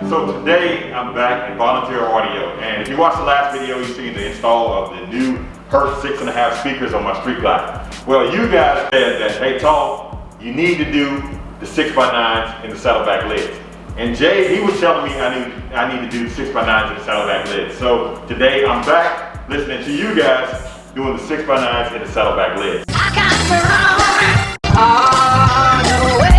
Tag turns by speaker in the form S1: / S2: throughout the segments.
S1: So today I'm back in volunteer audio, and if you watched the last video, you see the install of the new Hertz 6.5 speakers on my Street Glide. Well, you guys said that, hey Tall, you need to do the 6x9s and the saddleback lids. And Jay, he was telling me I need to do the 6x9s and the saddleback lids. So today I'm back listening to you guys doing the 6x9s and the saddleback lids. I got all the way.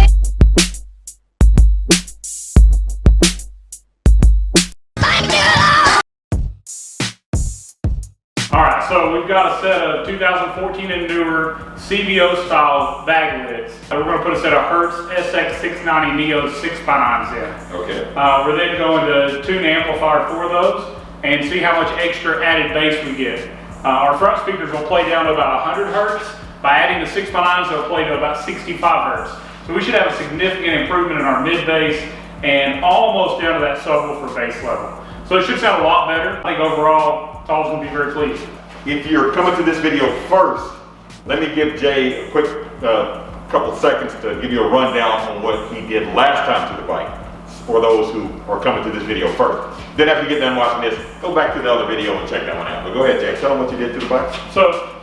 S2: Alright, so we've got a set of 2014 and newer CVO style bag lids. We're going to put a set of Hertz SX690 Neo 6x9s in.
S1: Okay.
S2: We're then going to tune the amplifier for those and see how much extra added bass we get. Our front speakers will play down to about 100 Hertz. By adding the 6x9s, they'll play to about 65 Hertz. So we should have a significant improvement in our mid bass and almost down to that subwoofer bass level. So it should sound a lot better. I think overall, Tall's going to be very pleased.
S1: If you're coming to this video first, let me give Jay a quick couple seconds to give you a rundown on what he did last time to the bike for those who are coming to this video first. Then after you get done watching this, go back to the other video and check that one out. But go ahead, Jay, tell them what you did to the bike.
S2: So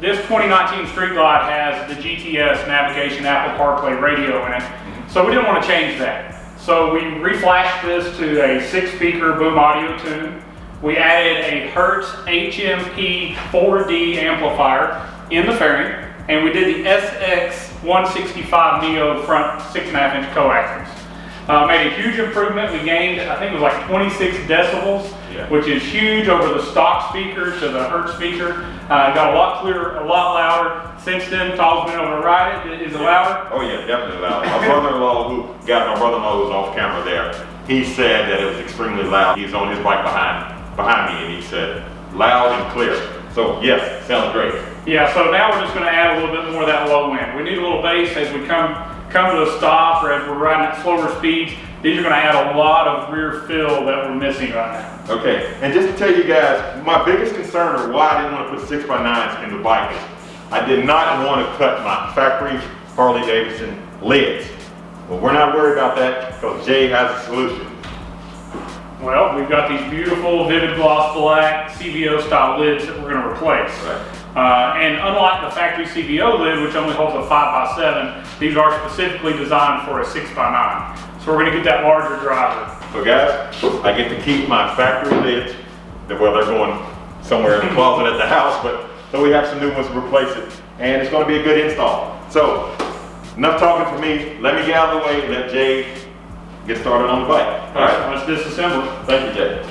S2: this 2019 Street Glide has the GTS navigation Apple CarPlay radio in it. So we didn't want to change that. So we reflashed this to a 6-speaker boom audio tune. We added a Hertz HMP 4D amplifier in the fairing, and we did the SX165 Neo front 6.5-inch coaxials. Made a huge improvement. We gained, I think it was like 26 decibels, which is huge over the stock speaker to the Hertz speaker. Got a lot clearer, a lot louder. Since then, Tall's been able to ride it. Is it louder?
S1: Oh yeah, definitely louder. My brother-in-law who's off camera there, he said that it was extremely loud. He's on his bike behind me, and he said loud and clear. So yes, sounds great. Yeah, so now we're just going to add a little bit more of that low end. We need a little bass as we come to a stop, or as we're riding at slower speeds. These are going to add a lot of rear fill that we're missing right now. Okay, and just to tell you guys, my biggest concern, or why I didn't want to put 6x9s in the bike, is I did not want to cut my factory Harley-Davidson lids. But we're not worried about that because Jay has a solution.
S2: Well, we've got these beautiful vivid gloss black CVO style lids that we're going to replace.
S1: Right.
S2: And unlike the factory CVO lid, which only holds a 5x7, these are specifically designed for a 6x9. So we're going to get that larger driver.
S1: So guys, I get to keep my factory lids. Well, they're going somewhere in the closet at the house, but so we have some new ones to replace it. And it's going to be a good install. So, enough talking for me. Let me get out of the way and let Jay get started on the bike.
S2: All right, let's disassemble it.
S1: Thank you, Jay.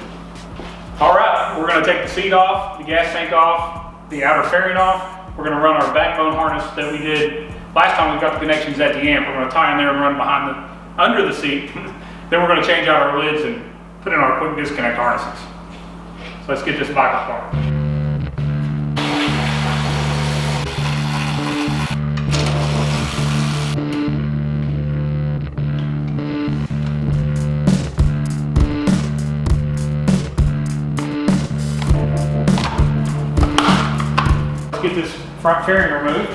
S2: All right, we're going to take the seat off, the gas tank off, the outer fairing off. We're going to run our backbone harness that we did last time. We got the connections at the amp. We're going to tie in there and run under the seat. Then we're going to change out our lids and put in our quick disconnect harnesses. So let's get this bike apart. Get this front fairing removed.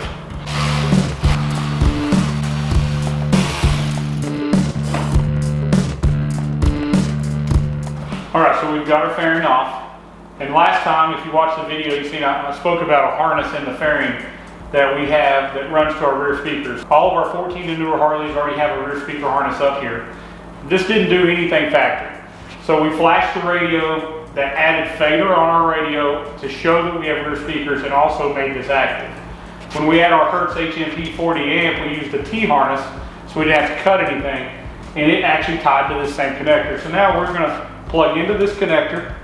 S2: Alright, so we've got our fairing off. And last time, if you watched the video, you seen I spoke about a harness in the fairing that we have that runs to our rear speakers. All of our 14 and newer Harleys already have a rear speaker harness up here. This didn't do anything factory. So we flashed the radio that added fader on our radio to show that we have rear speakers and also made this active. When we had our Hertz HMP 40 amp, we used a T-harness so we didn't have to cut anything, and it actually tied to this same connector. So now we're going to plug into this connector.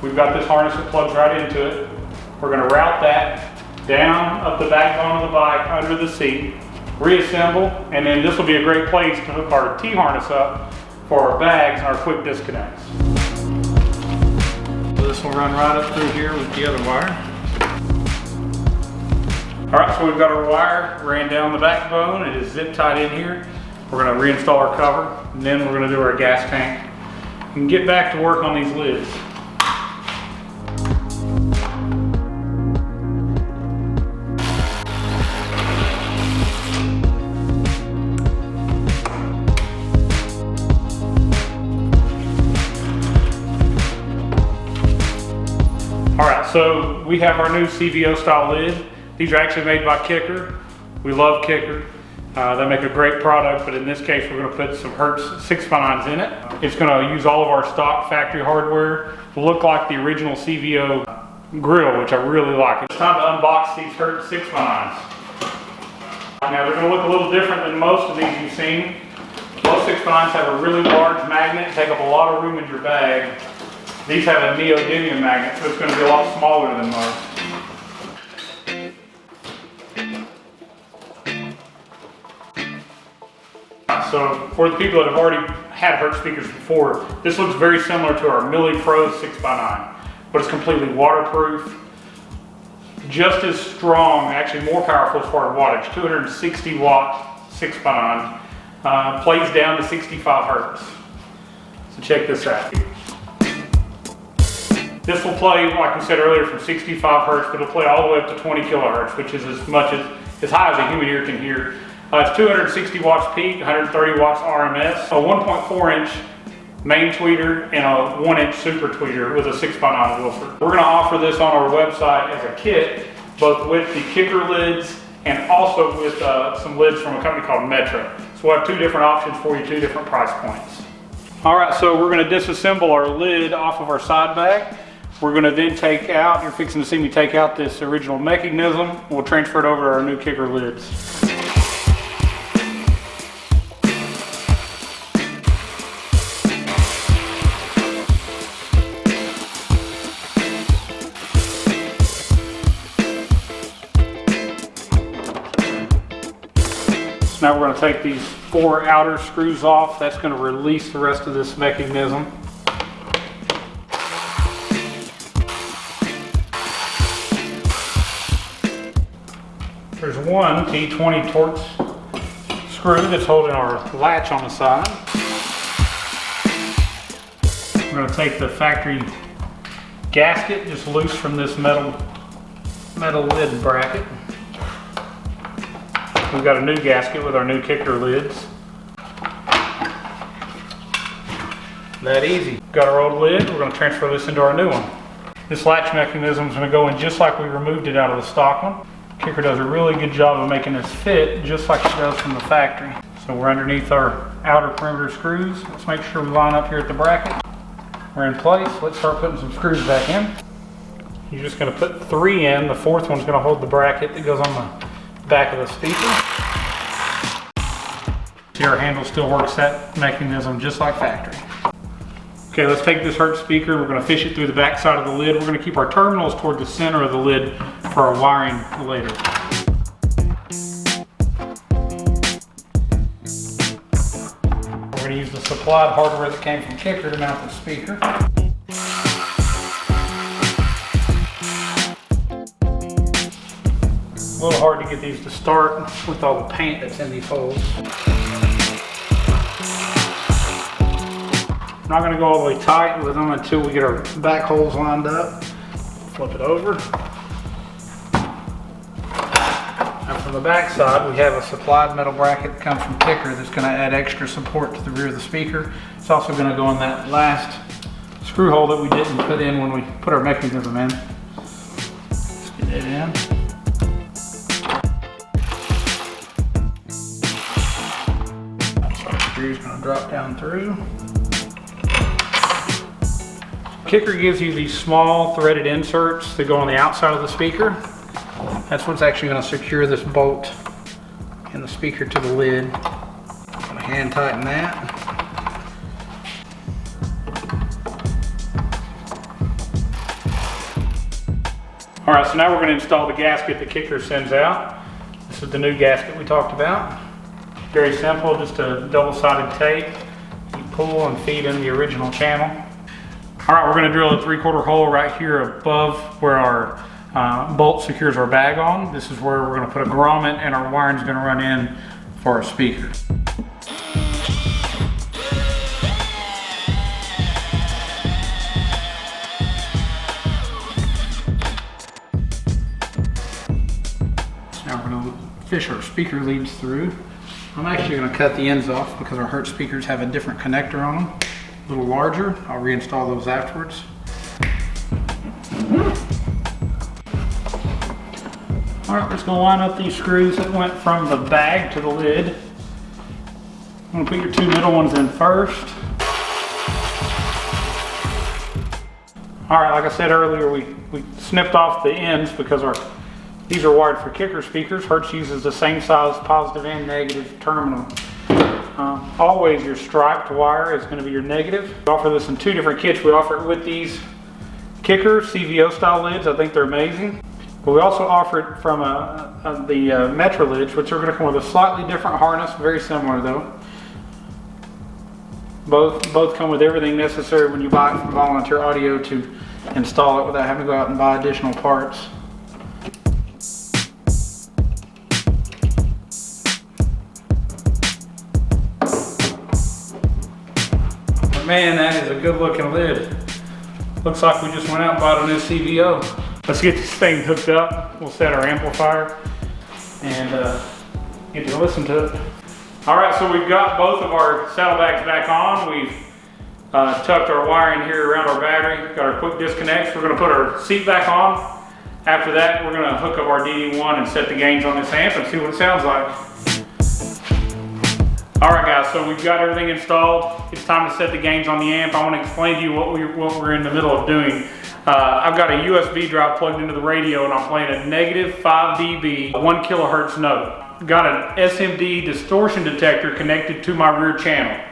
S2: We've got this harness that plugs right into it. We're going to route that down up the backbone of the bike under the seat, reassemble, and then this will be a great place to hook our T-harness up for our bags and our quick disconnects. This will run right up through here with the other wire. All right, so we've got our wire ran down the backbone. It is zip tied in here. We're going to reinstall our cover, and then we're going to do our gas tank and get back to work on these lids. so we have our new CVO style lid. These are actually made by Kicker. We love Kicker. They make a great product, but in this case, we're gonna put some Hertz 6x9s in it. It's gonna use all of our stock factory hardware to look like the original CVO grill, which I really like. It's time to unbox these Hertz 6x9s. Now they're gonna look a little different than most of these you've seen. Most 6x9s have a really large magnet, take up a lot of room in your bag. These have a neodymium magnet, so it's gonna be a lot smaller than most. So for the people that have already had Hertz speakers before, this looks very similar to our Milli Pro 6x9, but it's completely waterproof, just as strong, actually more powerful as far as wattage, 260 watt 6x9, plays down to 65 Hertz. So check this out. This will play, like we said earlier, from 65 Hertz, but it'll play all the way up to 20 kilohertz, which is as high as a human ear can hear. It's 260 watts peak, 130 watts RMS, a 1.4 inch main tweeter, and a 1 inch super tweeter with a 6x9 woofer. We're going to offer this on our website as a kit, both with the Kicker lids and also with some lids from a company called Metro. So we'll have two different options for you, two different price points. All right, so we're going to disassemble our lid off of our side bag. We're going to then take out, you're fixing to see me take out this original mechanism. We'll transfer it over to our new Kicker lids. Now we're going to take these 4 outer screws off. That's going to release the rest of this mechanism. There's one T20 Torx screw that's holding our latch on the side. We're going to take the factory gasket just loose from this metal lid bracket. We've got a new gasket with our new Kicker lids. That easy. Got our old lid, we're going to transfer this into our new one. This latch mechanism is going to go in just like we removed it out of the stock one. Kicker does a really good job of making this fit just like it does from the factory. So we're underneath our outer perimeter screws. Let's make sure we line up here at the bracket. We're in place. Let's start putting some screws back in. You're just going to put 3 in. The 4th one's going to hold the bracket that goes on the back of the speaker. See, our handle still works that mechanism just like factory. Okay, let's take this Hertz speaker. We're going to fish it through the back side of the lid. We're going to keep our terminals toward the center of the lid for our wiring later. We're going to use the supplied hardware that came from Kicker to mount the speaker. A little hard to get these to start with all the paint that's in these holes. I'm not going to go all the way tight with them until we get our back holes lined up. Flip it over. Now from the back side, we have a supplied metal bracket that comes from Kicker that's going to add extra support to the rear of the speaker. It's also going to go in that last screw hole that we didn't put in when we put our mechanism in. Let's get it in. Screw's going to drop down through. Kicker gives you these small threaded inserts that go on the outside of the speaker. That's what's actually going to secure this bolt in the speaker to the lid. I'm going to hand tighten that. All right, so now we're going to install the gasket that Kicker sends out. This is the new gasket we talked about. Very simple, just a double-sided tape. You pull and feed in the original channel. All right, we're going to drill a 3/4 hole right here above where our bolt secures our bag on. This is where we're going to put a grommet and our wiring's going to run in for our speaker. Now we're going to fish our speaker leads through. I'm actually going to cut the ends off because our Hertz speakers have a different connector on them. A little larger. I'll reinstall those afterwards. All right, let's go line up these screws that went from the bag to the lid. I'm gonna put your two middle ones in first. All right, like I said earlier, we snipped off the ends because these are wired for kicker speakers. Hertz uses the same size positive and negative terminal. Always your striped wire is going to be your negative. We offer this in two different kits. We offer it with these kicker CVO style lids. I think they're amazing. But we also offer it from the Metro lids, which are going to come with a slightly different harness, very similar though. Both come with everything necessary when you buy it from Volunteer Audio to install it without having to go out and buy additional parts. Man, that is a good looking lid. Looks like we just went out and bought a new CVO. Let's get this thing hooked up. We'll set our amplifier and get to listen to it. All right, so we've got both of our saddlebags back on. We've tucked our wire in here around our battery, got our quick disconnects. We're gonna put our seat back on. After that, we're gonna hook up our DD1 and set the gains on this amp and see what it sounds like. All right guys, so we've got everything installed. It's time to set the gains on the amp. I want to explain to you what we're in the middle of doing. I've got a USB drive plugged into the radio and I'm playing a negative 5 dB, 1 kilohertz note. Got an SMD distortion detector connected to my rear channel.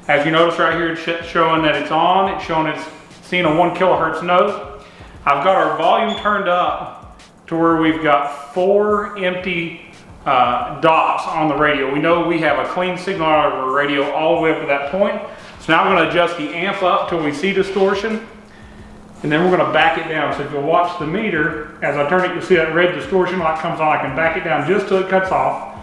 S2: As you notice right here, it's showing that it's on. It's showing it's seeing a 1 kilohertz note. I've got our volume turned up to where we've got 4 empty dots on the radio. We know we have a clean signal out of our radio all the way up to that point. So now I'm going to adjust the amp up till we see distortion, and then we're going to back it down. So if you'll watch the meter, as I turn it, you'll see that red distortion light comes on. I can back it down just till it cuts off.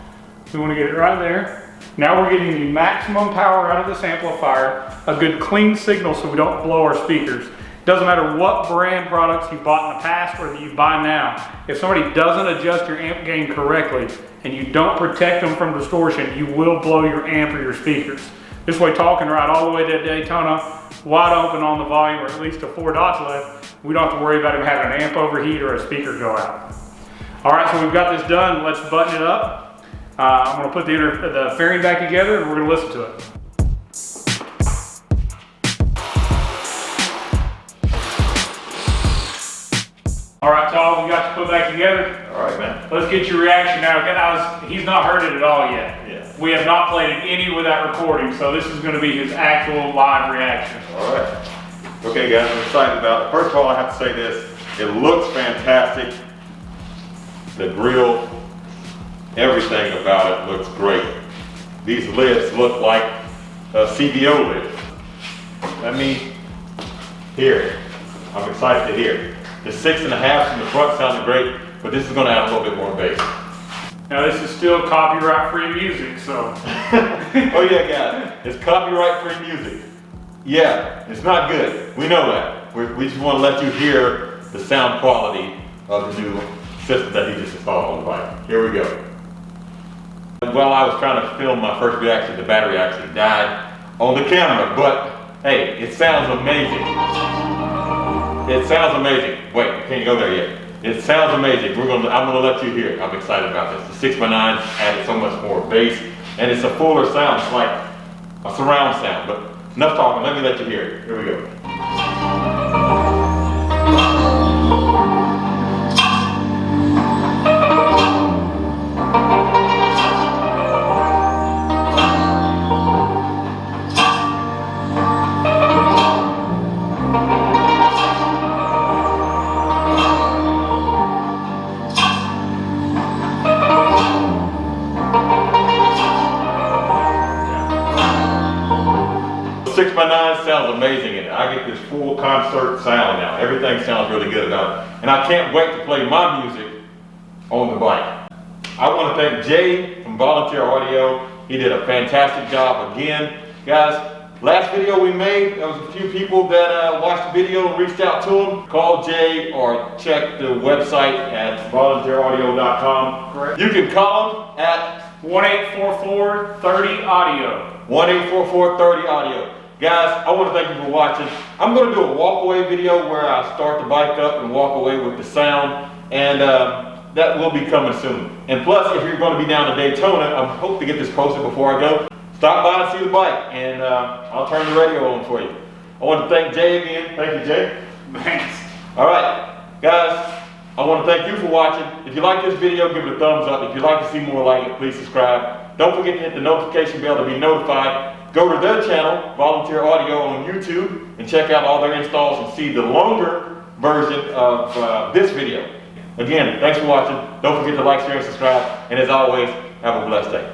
S2: We want to get it right there. Now we're getting the maximum power out of this amplifier, a good clean signal so we don't blow our speakers. Doesn't matter what brand products you bought in the past or that you buy now. If somebody doesn't adjust your amp gain correctly and you don't protect them from distortion, you will blow your amp or your speakers. This way, talking right all the way to Daytona, wide open on the volume, or at least the 4 dots left, we don't have to worry about him having an amp overheat or a speaker go out. All right, so we've got this done. Let's button it up. I'm gonna put the fairing back together and we're gonna listen to it. All right, Tom, we got you put back together.
S1: All right, man.
S2: Let's get your reaction now. He's not heard it at all yet.
S1: Yeah.
S2: We have not played it any without recording, so this is going to be his actual live reaction.
S1: All right. Okay, guys, I'm excited about it. First of all, I have to say this. It looks fantastic. The grill, everything about it looks great. These lids look like a CVO lid. Let me hear it. I'm excited to hear it. The 6.5 from the front sounded great, but this is going to add a little bit more bass.
S2: Now this is still copyright-free music, so.
S1: Oh yeah, guys, it's copyright-free music. Yeah, it's not good. We know that. We just want to let you hear the sound quality of the new system that he just installed on the bike. Here we go. While I was trying to film my first reaction, the battery actually died on the camera, but hey, it sounds amazing. It sounds amazing. Wait, I can't go there yet. It sounds amazing. I'm gonna let you hear it. I'm excited about this. The 6x9 added so much more bass, and it's a fuller sound. It's like a surround sound. But enough talking. Let me let you hear it. Here we go. The 6x9 sounds amazing in it. I get this full concert sound now. Everything sounds really good about it. And I can't wait to play my music on the bike. I want to thank Jay from Volunteer Audio. He did a fantastic job again. Guys, last video we made, there was a few people that watched the video and reached out to him. Call Jay or check the website at volunteeraudio.com.
S2: Correct.
S1: You can call him at
S2: 1-844-30-AUDIO.
S1: 1-844-30-AUDIO. Guys, I want to thank you for watching. I'm going to do a walk away video where I start the bike up and walk away with the sound. And that will be coming soon. And plus, if you're going to be down to Daytona, I hope to get this posted before I go. Stop by and see the bike, and I'll turn the radio on for you. I want to thank Jay again. Thank you, Jay.
S2: Thanks.
S1: All right, guys, I want to thank you for watching. If you like this video, give it a thumbs up. If you'd like to see more like it, please subscribe. Don't forget to hit the notification bell to be notified. Go to their channel, Volunteer Audio on YouTube, and check out all their installs and see the longer version of this video. Again, thanks for watching. Don't forget to like, share, and subscribe. And as always, have a blessed day.